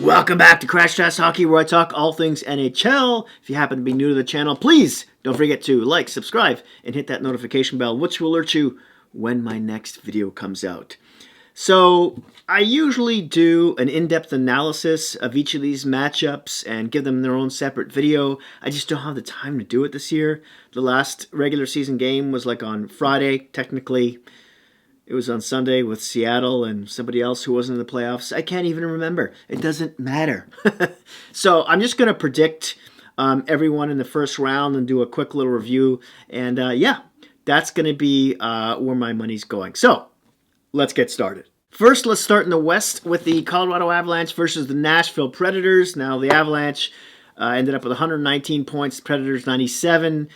Welcome back to Crash Test Hockey, where I talk all things NHL. If you happen to be new to the channel, please don't forget to like, subscribe, and hit that notification bell, which will alert you when my next video comes out. So, I usually do an in-depth analysis of each of these matchups and give them their own separate video. I just don't have the time to do it this year. The last regular season game was like on Friday, technically. It was on Sunday with Seattle and somebody else who wasn't in the playoffs. I can't even remember. It doesn't matter. So I'm just going to predict everyone in the first round and do a quick little review. And yeah, that's going to be where my money's going. So let's get started. First, let's start in the West with the Colorado Avalanche versus the Nashville Predators. Now, the Avalanche ended up with 119 points, Predators 97.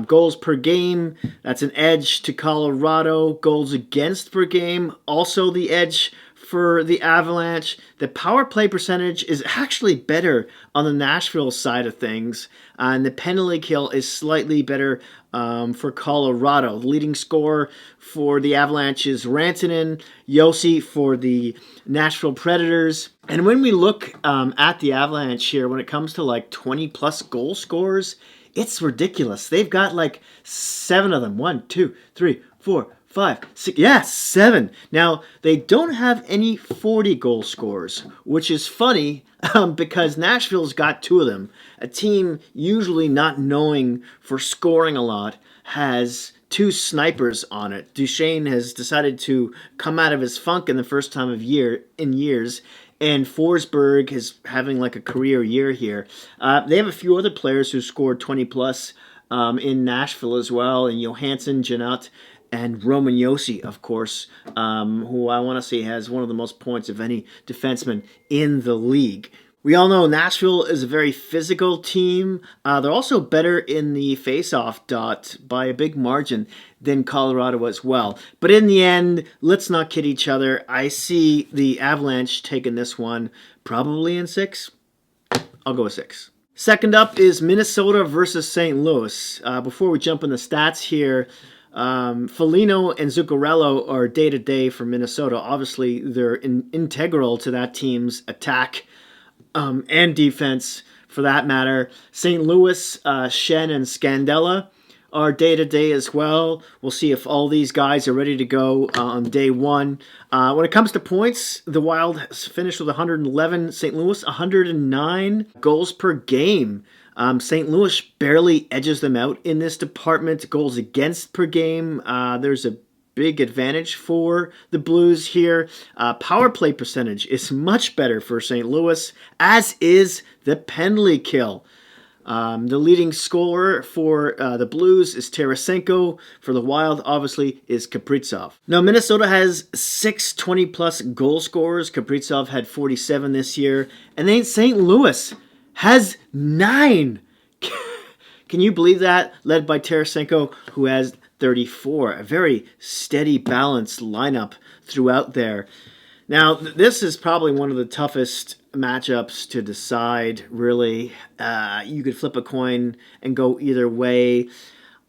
Goals per game, that's an edge to Colorado. Goals against per game, also the edge for the Avalanche. The power play percentage is actually better on the Nashville side of things. And the penalty kill is slightly better for Colorado. The leading scorer for the Avalanche is Rantanen. José for the Nashville Predators. And when we look at the Avalanche here, when it comes to like 20-plus goal scorers, it's ridiculous. They've got like 7 of them. 1, 2, 3, 4, 5, 6. Yeah, 7. Now, they don't have any 40 goal scorers, which is funny because Nashville's got 2 of them. A team usually not knowing for scoring a lot has 2 snipers on it. Duchesne has decided to come out of his funk in the first time of years. And Forsberg is having like a career year here. They have a few other players who scored 20-plus in Nashville as well. And Johansson, Janot, and Roman Josi, of course, who I want to say has one of the most points of any defenseman in the league. We all know Nashville is a very physical team. They're also better in the face-off dot by a big margin than Colorado as well. But in the end, let's not kid each other. I see the Avalanche taking this one probably in 6. I'll go with 6. Second up is Minnesota versus St. Louis. Before we jump in the stats here, Foligno and Zuccarello are day-to-day for Minnesota. Obviously, they're integral to that team's attack and defense, for that matter. St. Louis, Shen and Scandella are day-to-day as well. We'll see if all these guys are ready to go on day one. When it comes to points, the Wild has finished with 111. St. Louis, 109 goals per game. St. Louis barely edges them out in this department. Goals against per game, there's a big advantage for the Blues here. Power play percentage is much better for St. Louis, as is the penalty kill. The leading scorer for the Blues is Tarasenko. For the Wild, obviously, is Kaprizov. Now, Minnesota has 6 20-plus goal scorers. Kaprizov had 47 this year. And then St. Louis has 9. Can you believe that? Led by Tarasenko, who has 34. A very steady, balanced lineup throughout there. Now, this is probably one of the toughest matchups to decide, really. You could flip a coin and go either way.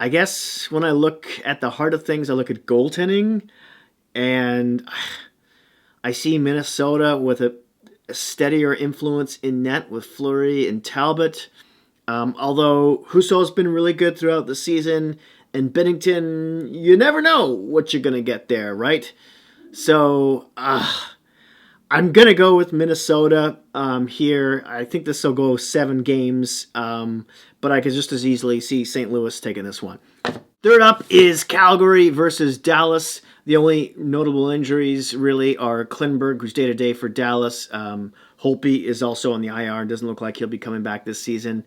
I guess when I look at the heart of things, I look at goaltending, and I see Minnesota with a steadier influence in net with Fleury and Talbot. Although Husso's been really good throughout the season, and Binnington, you never know what you're going to get there, right? So, I'm going to go with Minnesota here. I think this will go 7 games, but I could just as easily see St. Louis taking this one. Third up is Calgary versus Dallas. The only notable injuries really are Klingberg, who's day-to-day for Dallas. Holtby is also on the IR and doesn't look like he'll be coming back this season.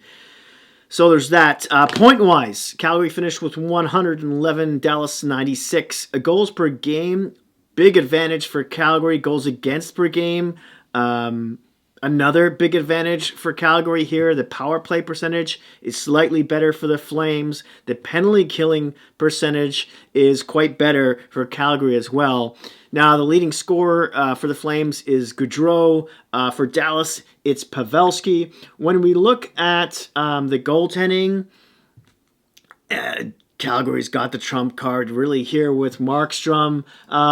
So there's that. Point-wise, Calgary finished with 111, Dallas 96. Goals per game, big advantage for Calgary. Goals against per game, another big advantage for Calgary here. The power play percentage is slightly better for the Flames. The penalty killing percentage is quite better for Calgary as well. Now, the leading scorer for the Flames is Gaudreau. For Dallas, it's Pavelski. When we look at the goaltending, Calgary's got the trump card really here with Markstrom.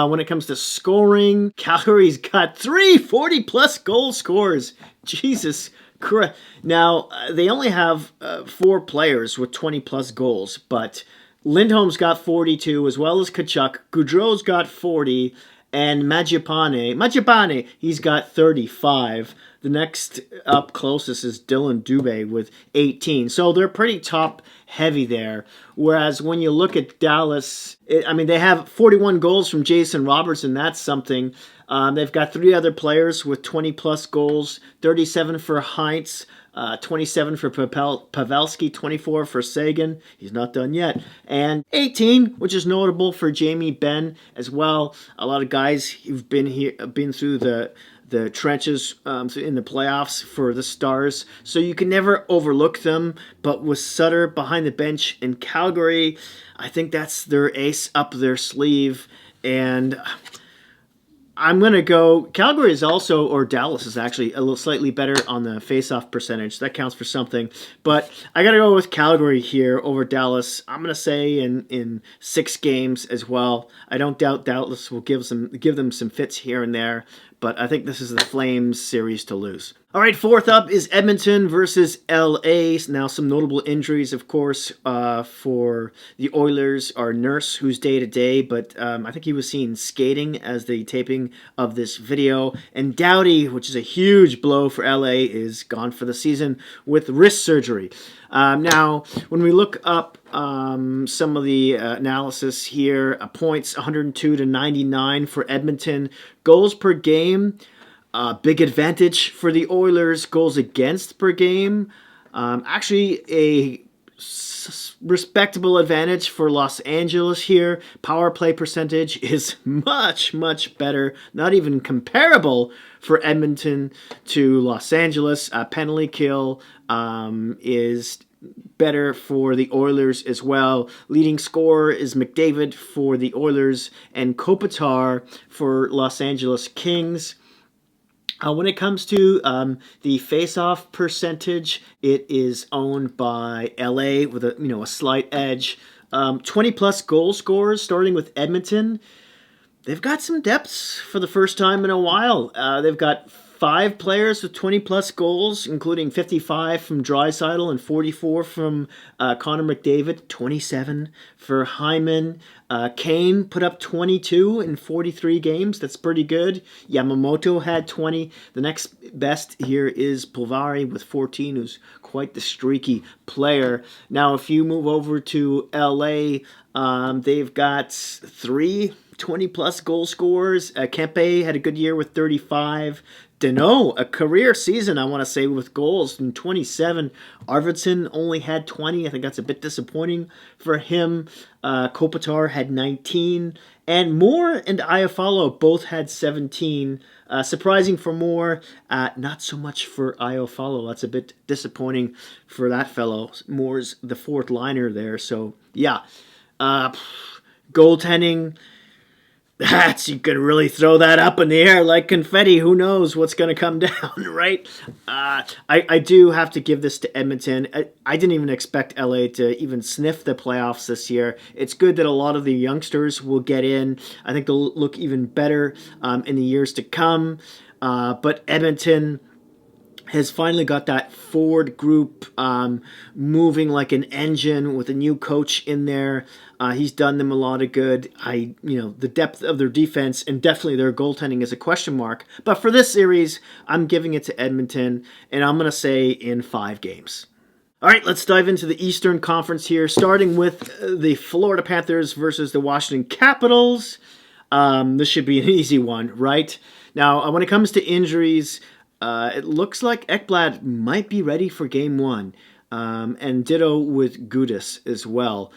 When it comes to scoring, Calgary's got 3 40-plus goal scorers. Jesus Christ. Now, they only have 4 players with 20-plus goals, but Lindholm's got 42, as well as Tkachuk. Gaudreau's got 40, and Mangiapane, he's got 35. The next up closest is Dylan Dubé with 18. So they're pretty top-heavy there. Whereas when you look at Dallas, they have 41 goals from Jason Robertson. That's something. They've got 3 other players with 20-plus goals, 37 for Heinz, 27 for Pavelski, 24 for Sagan. He's not done yet. And 18, which is notable for Jamie Benn as well. A lot of guys who've been through the trenches in the playoffs for the Stars. So you can never overlook them. But with Sutter behind the bench in Calgary, I think that's their ace up their sleeve. And I'm going to go, Calgary is also, or Dallas is actually a little slightly better on the face-off percentage. That counts for something. But I got to go with Calgary here over Dallas. I'm going to say in 6 games as well. I don't doubt Dallas will give them some fits here and there. But I think this is the Flames series to lose. All right, fourth up is Edmonton versus LA. Now, some notable injuries, of course, for the Oilers are Nurse, who's day-to-day, but I think he was seen skating as the taping of this video. And Doughty, which is a huge blow for LA, is gone for the season with wrist surgery. Now, when we look up some of the analysis here, points 102 to 99 for Edmonton. Goals per game, big advantage for the Oilers. Goals against per game, actually a respectable advantage for Los Angeles here. Power play percentage is much, much better. Not even comparable for Edmonton to Los Angeles. Penalty kill is better for the Oilers as well. Leading scorer is McDavid for the Oilers and Kopitar for Los Angeles Kings. When it comes to the face-off percentage, it is owned by LA with a slight edge. 20-plus goal scorers, starting with Edmonton. They've got some depths for the first time in a while. They've got 5 players with 20-plus goals, including 55 from Draisaitl and 44 from Connor McDavid, 27 for Hyman. Kane put up 22 in 43 games. That's pretty good. Yamamoto had 20. The next best here is Pulvari with 14, who's quite the streaky player. Now, if you move over to LA, they've got 3 20-plus goal scorers. Kempe had a good year with 35. Danault, a career season, I want to say, with goals in 27. Arvidsson only had 20. I think that's a bit disappointing for him. Kopitar had 19. And Moore and Iafallo both had 17. Surprising for Moore, not so much for Iafallo. That's a bit disappointing for that fellow. Moore's the 4th liner there. So, yeah. Goaltending, you can really throw that up in the air like confetti. Who knows what's going to come down, right? I do have to give this to Edmonton. I didn't even expect LA to even sniff the playoffs this year. It's good that a lot of the youngsters will get in. I think they'll look even better in the years to come. But Edmonton has finally got that forward group moving like an engine with a new coach in there. He's done them a lot of good. The depth of their defense and definitely their goaltending is a question mark. But for this series, I'm giving it to Edmonton, and I'm going to say in 5 games. All right, let's dive into the Eastern Conference here, starting with the Florida Panthers versus the Washington Capitals. This should be an easy one, right? Now, when it comes to injuries, it looks like Ekblad might be ready for Game 1. And ditto with Gudas as well.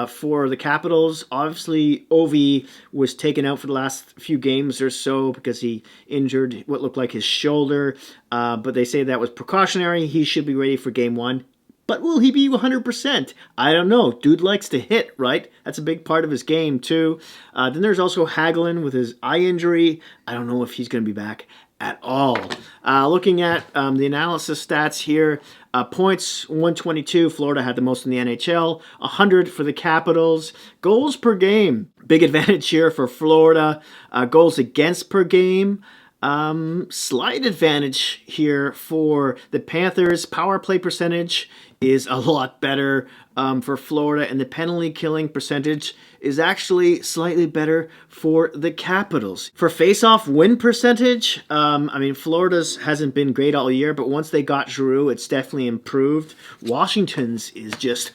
For the Capitals, obviously Ovi was taken out for the last few games or so because he injured what looked like his shoulder. But they say that was precautionary. He should be ready for Game 1. But will he be 100%? I don't know. Dude likes to hit, right? That's a big part of his game, too. Then there's also Hagelin with his eye injury. I don't know if he's going to be back at all. Looking at the analysis stats here, points 122, Florida had the most in the NHL, 100 for the Capitals. Goals per game, big advantage here for Florida. Goals against per game, Slight advantage here for the Panthers. Power play percentage is a lot better for Florida, and the penalty killing percentage is actually slightly better for the Capitals. For face-off win percentage, I mean, Florida's hasn't been great all year, but once they got Giroux, it's definitely improved. Washington's is just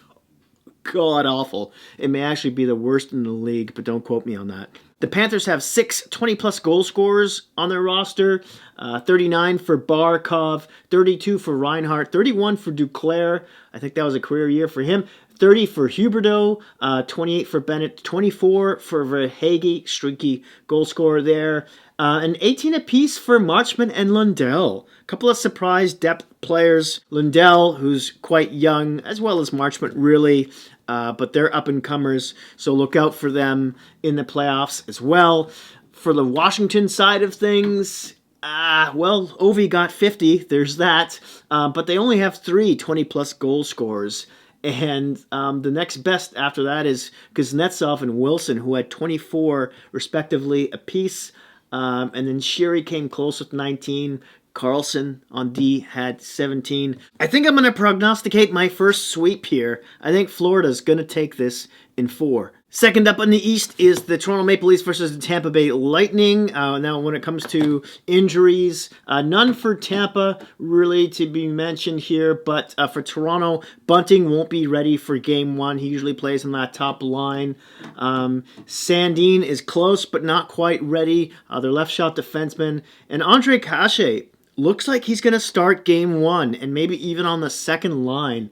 god-awful. It may actually be the worst in the league, but don't quote me on that. The Panthers have 6 20-plus goal scorers on their roster. 39 for Barkov, 32 for Reinhart, 31 for Duclair. I think that was a career year for him. 30 for Huberdeau, 28 for Bennett, 24 for Verhaeghe, streaky goal scorer there, and 18 apiece for Marchment and Lundell. A couple of surprise depth players. Lundell, who's quite young, as well as Marchment, really, but they're up-and-comers, so look out for them in the playoffs as well. For the Washington side of things, well, Ovi got 50, there's that, but they only have 3 20-plus goal scorers. And the next best after that is Kuznetsov and Wilson, who had 24 respectively apiece. And then Sheary came close with 19. Carlson on D had 17. I think I'm going to prognosticate my first sweep here. I think Florida's going to take this in 4. Second up in the East is the Toronto Maple Leafs versus the Tampa Bay Lightning. Now, when it comes to injuries, none for Tampa really to be mentioned here, but for Toronto, Bunting won't be ready for Game 1. He usually plays on that top line. Sandin is close, but not quite ready. Their left shot defenseman. And Andre Cachet looks like he's going to start Game 1, and maybe even on the second line.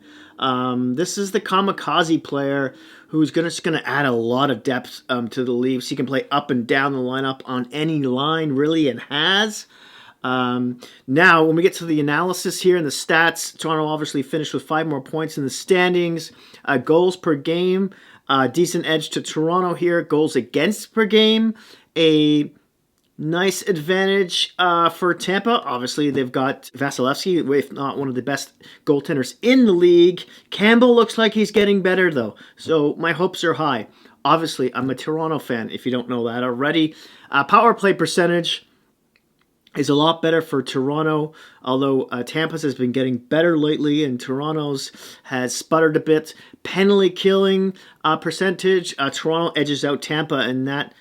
This is the kamikaze player who's just going to add a lot of depth to the Leafs. He can play up and down the lineup on any line, really, and has. Now, when we get to the analysis here and the stats, Toronto obviously finished with 5 more points in the standings. Goals per game, decent edge to Toronto here. Goals against per game, a nice advantage for Tampa. Obviously, they've got Vasilevsky, if not one of the best goaltenders in the league. Campbell looks like he's getting better, though, so my hopes are high. Obviously, I'm a Toronto fan, if you don't know that already. Power play percentage is a lot better for Toronto, although Tampa's has been getting better lately, and Toronto's has sputtered a bit. Penalty killing percentage, Toronto edges out Tampa in that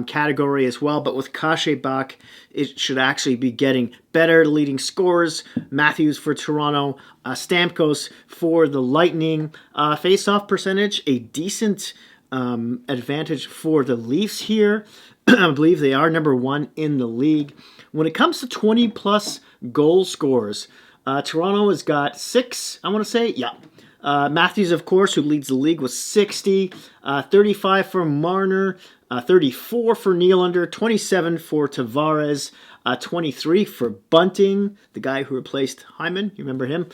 category as well, but with Cachet back, it should actually be getting better. Leading scorers, Matthews for Toronto, Stamkos for the Lightning. Face-off percentage, a decent advantage for the Leafs here. I believe they are number 1 in the league. When it comes to 20-plus goal scorers, Toronto has got 6, I want to say, yeah. Matthews, of course, who leads the league with 60, 35 for Marner, 34 for Nylander, 27 for Tavares, 23 for Bunting, the guy who replaced Hyman. You remember him?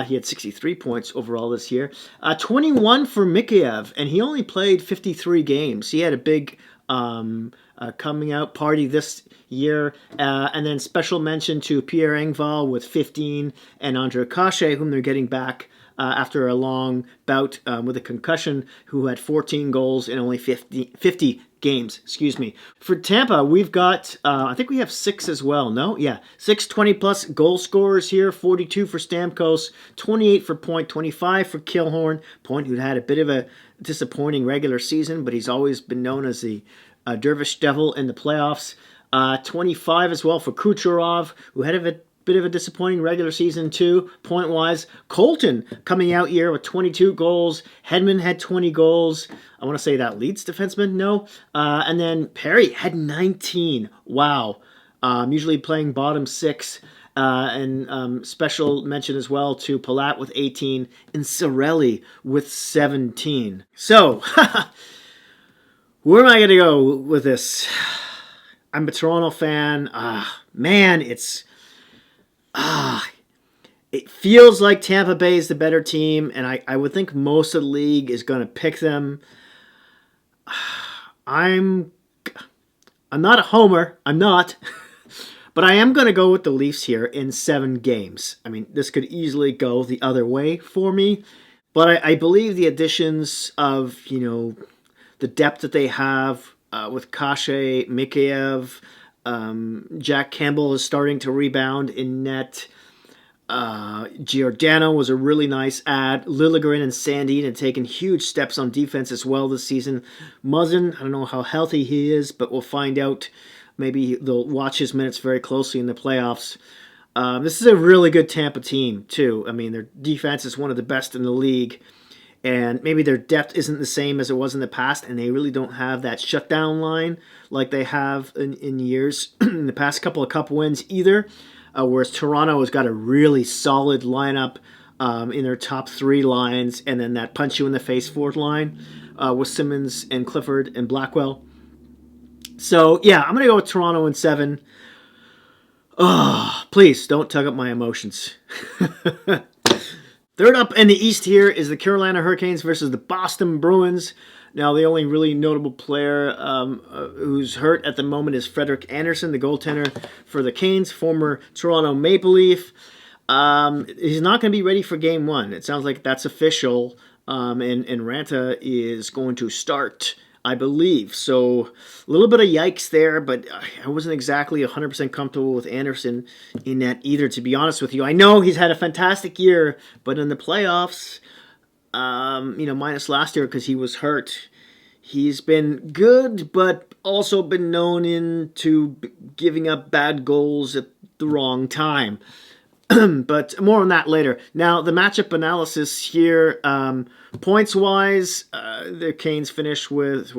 He had 63 points overall this year. 21 for Mikheyev, and he only played 53 games. He had a big coming out party this year. And then special mention to Pierre Engvall with 15, and Andre Cachet, whom they're getting back after a long bout with a concussion, who had 14 goals in only 50 games. Excuse me. For Tampa, we've got, I think we have 6 as well. No? Yeah. 6 20-plus goal scorers here. 42 for Stamkos, 28 for Point, 25 for Killorn. Point, who'd had a bit of a disappointing regular season, but he's always been known as the Dervish Devil in the playoffs. 25 as well for Kucherov, who had a bit of a disappointing regular season too, point-wise. Colton coming out here with 22 goals. Hedman had 20 goals. I want to say that leads defenseman, no. And then Perry had 19. Wow. Usually playing bottom 6. And special mention as well to Palat with 18 and Cirelli with 17. So, where am I going to go with this? I'm a Toronto fan. Man, it feels like Tampa Bay is the better team, and I would think most of the league is going to pick them. I'm not a homer. I'm not. But I am going to go with the Leafs here in 7 games. I mean, this could easily go the other way for me. But I believe the additions of, the depth that they have with Cachet, Mikheyev, Jack Campbell is starting to rebound in net. Giordano was a really nice add. Liljegren and Sandin have taken huge steps on defense as well this season. Muzzin, I don't know how healthy he is, but we'll find out. Maybe they'll watch his minutes very closely in the playoffs. This is a really good Tampa team, too. I mean, their defense is one of the best in the league. And maybe their depth isn't the same as it was in the past, and they really don't have that shutdown line like they have in years, in the past couple of cup wins either. Whereas Toronto has got a really solid lineup in their top three lines, and then that punch-you-in-the-face fourth line with Simmons and Clifford and Blackwell. So, yeah, I'm going to go with Toronto in 7. Oh, please, don't tug up my emotions. Third up in the East here is the Carolina Hurricanes versus the Boston Bruins. Now, the only really notable player who's hurt at the moment is Frederik Andersen, the goaltender for the Canes, former Toronto Maple Leaf. He's not going to be ready for Game 1. It sounds like that's official, and Ranta is going to start, I believe. So, a little bit of yikes there, but I wasn't exactly 100% comfortable with Andersen in that either, to be honest with you. I know he's had a fantastic year, but in the playoffs, minus last year because he was hurt, he's been good, but also been known into giving up bad goals at the wrong time. But more on that later. Now, the matchup analysis here, points-wise, the Canes finished with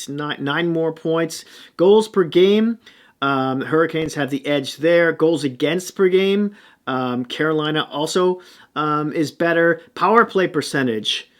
9 more points. Goals per game, Hurricanes have the edge there. Goals against per game, Carolina also is better. Power play percentage,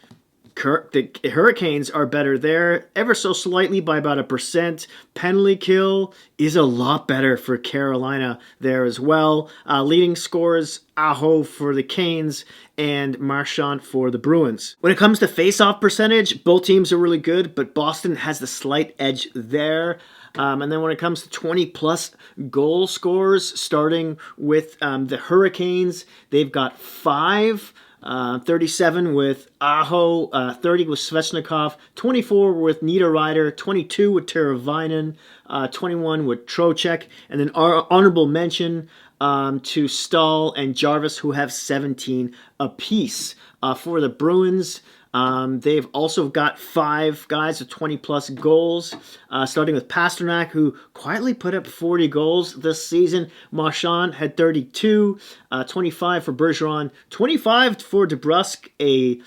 the Hurricanes are better there, ever so slightly by about 1%. Penalty kill is a lot better for Carolina there as well. Leading scorers, Araujo for the Canes and Marchand for the Bruins. When it comes to face-off percentage, both teams are really good, but Boston has the slight edge there. And then when it comes to 20-plus goal scorers, starting with the Hurricanes, they've got 5. 37 with Aho, 30 with Svechnikov, 24 with Niederreiter, 22 with Teravainen, 21 with Trocheck, and then honorable mention to Stahl and Jarvis, who have 17 apiece. For the Bruins, they've also got 5 guys with 20-plus goals, starting with Pasternak, who quietly put up 40 goals this season. Marchand had 32, 25 for Bergeron, 25 for DeBrusk, a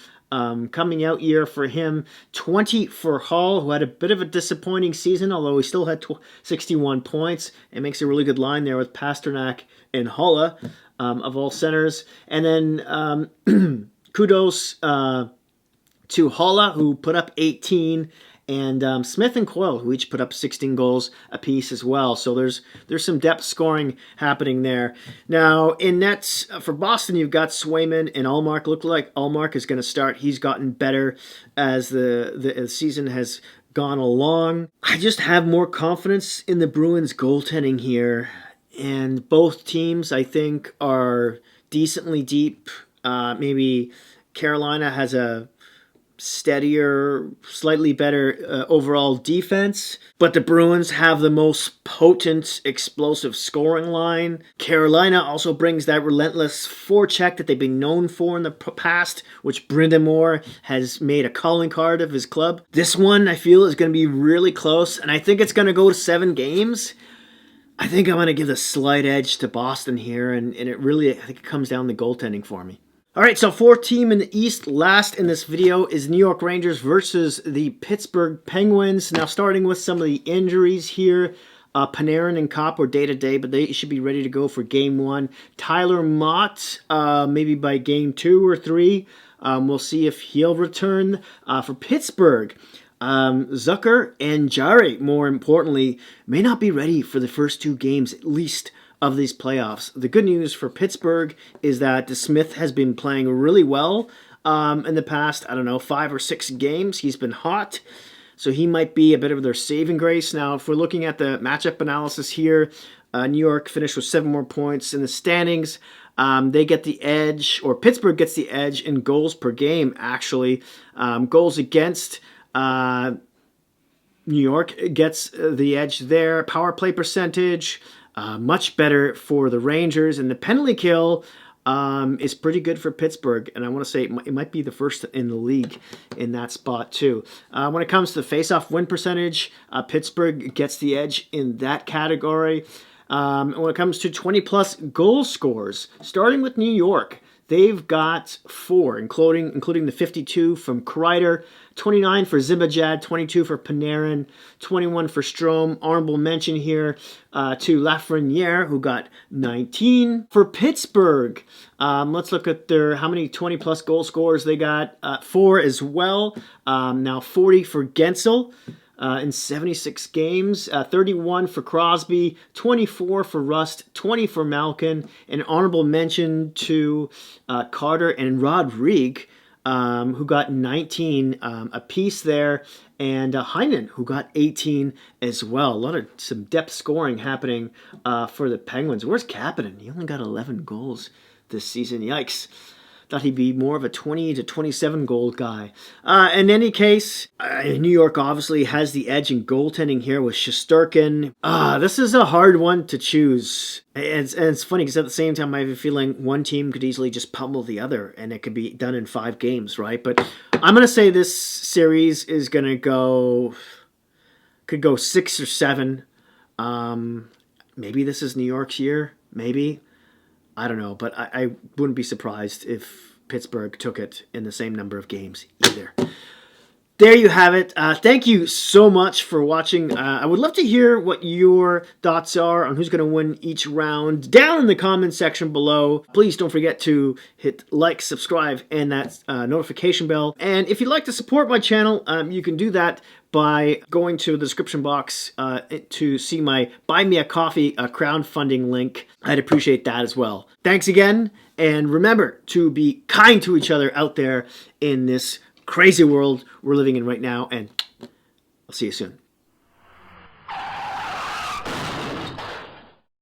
coming out year for him, 20 for Hall, who had a bit of a disappointing season, although he still had 61 points. It makes a really good line there with Pasternak and Haula, of all centers. And then kudos to Haula, who put up 18, and Smith and Coyle, who each put up 16 goals apiece as well. So there's some depth scoring happening there. Now, in nets for Boston, you've got Swayman and Ullmark. Look like Ullmark is going to start. He's gotten better as the season has gone along. I just have more confidence in the Bruins goaltending here. And both teams, I think, are decently deep. Maybe Carolina has a steadier, slightly better overall defense, but the Bruins have the most potent, explosive scoring line. Carolina also brings that relentless forecheck that they've been known for in the past, which Brind'Amour has made a calling card of his club. This one, I feel, is going to be really close, and I think it's going to go to 7 games. I think I'm going to give the slight edge to Boston here, and it really, I think it comes down to goaltending for me. All right, so 4th team in the East, last in this video, is New York Rangers versus the Pittsburgh Penguins. Now, starting with some of the injuries here, Panarin and Kopp were day-to-day, but they should be ready to go for Game 1. Tyler Mott, maybe by Game 2 or 3. We'll see if he'll return. For Pittsburgh, Zucker and Jarry, more importantly, may not be ready for the first 2 games, at least, of these playoffs. The good news for Pittsburgh is that DeSmith has been playing really well in the past, 5 or 6 games. He's been hot, so he might be a bit of their saving grace. Now, if we're looking at the matchup analysis here, New York finished with 7 more points in the standings. They get the edge, or Pittsburgh gets the edge in goals per game, actually. Goals against, New York gets the edge there. Power play percentage, much better for the Rangers. And the penalty kill is pretty good for Pittsburgh. And I want to say it might be the first in the league in that spot too. When it comes to face-off win percentage, Pittsburgh gets the edge in that category. When it comes to 20-plus goal scores, starting with New York, they've got 4, including the 52 from Kreider, 29 for Zibanejad, 22 for Panarin, 21 for Strome. Honorable mention here to Lafreniere, who got 19 for Pittsburgh. Let's look at how many 20-plus goal scorers they got. 4 as well. Now 40 for Gensel. In 76 games, 31 for Crosby, 24 for Rust, 20 for Malkin, an honorable mention to Carter and Rodrigue, who got 19 apiece there, and Heinen, who got 18 as well. Some depth scoring happening for the Penguins. Where's Kapanen? He only got 11 goals this season. Yikes. Thought he'd be more of a 20 to 27 goal guy. In any case, New York obviously has the edge in goaltending here with Shesterkin. This is a hard one to choose. And it's funny because at the same time I have a feeling one team could easily just pummel the other and it could be done in 5 games, right? But I'm going to say this series is going to could go 6 or 7. Maybe this is New York's year. Maybe. I don't know, but I wouldn't be surprised if Pittsburgh took it in the same number of games either. There you have it. Thank you so much for watching. I would love to hear what your thoughts are on who's going to win each round down in the comment section below. Please don't forget to hit like, subscribe, and that notification bell. And if you'd like to support my channel, you can do that by going to the description box to see my Buy Me a Coffee crowdfunding link. I'd appreciate that as well. Thanks again, and remember to be kind to each other out there in this crazy world we're living in right now, and I'll see you soon.